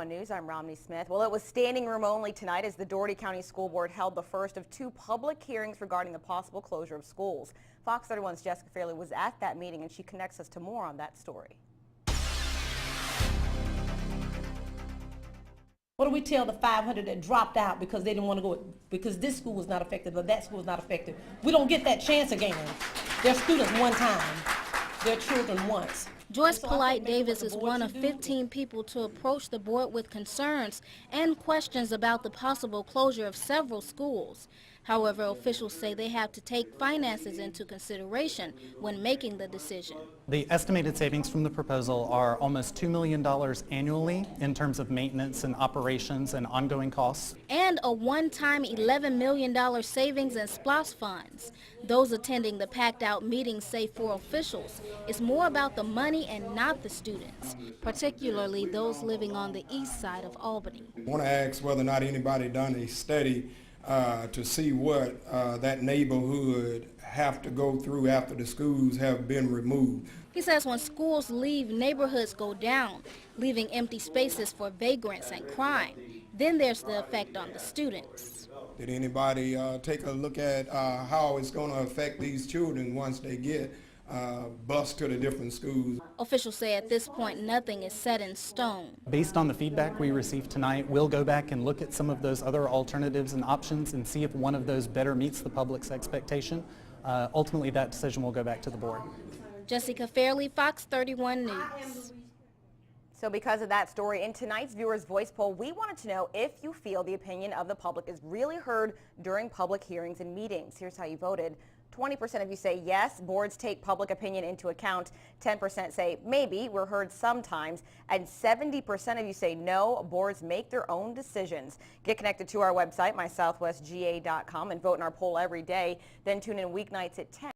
News, I'm Romney Smith. Well, it was standing room only tonight as the Dougherty County School Board held the first of two public hearings regarding the possible closure of schools. Fox 31's Jessica Fairley was at that meeting and she connects us to more on that story. What do we tell the 500 that dropped out because they didn't want to go, because this school was not affected or that school was not affected? We don't get that chance again. They're students one time, they're children once. Joyce Polite-Davis is one of 15 people to approach the board with concerns and questions about the possible closure of several schools. However, officials say they have to take finances into consideration when making the decision. The estimated savings from the proposal are almost $2 million annually in terms of maintenance and operations and ongoing costs. And a one-time $11 million savings in SPLOST funds. Those attending the packed-out meeting say for officials, it's more about the money and not the students, particularly those living on the east side of Albany. I want to ask whether or not anybody done a study to see what that neighborhood have to go through after the schools have been removed. He says when schools leave, neighborhoods go down, leaving empty spaces for vagrants and crime. Then there's the effect on the students. Did anybody take a look at how it's going to affect these children once they get bused to the different schools? Officials say at this point nothing is set in stone. Based on the feedback we received tonight, we'll go back and look at some of those other alternatives and options and see if one of those better meets the public's expectation. Ultimately, that decision will go back to the board. Jessica Fairley, Fox 31 News. So because of that story, in tonight's Viewers' Voice poll, we wanted to know if you feel the opinion of the public is really heard during public hearings and meetings. Here's how you voted. 20% of you say yes, boards take public opinion into account. 10% say maybe, we're heard sometimes. And 70% of you say no, boards make their own decisions. Get connected to our website, mysouthwestga.com, and vote in our poll every day. Then tune in weeknights at 10.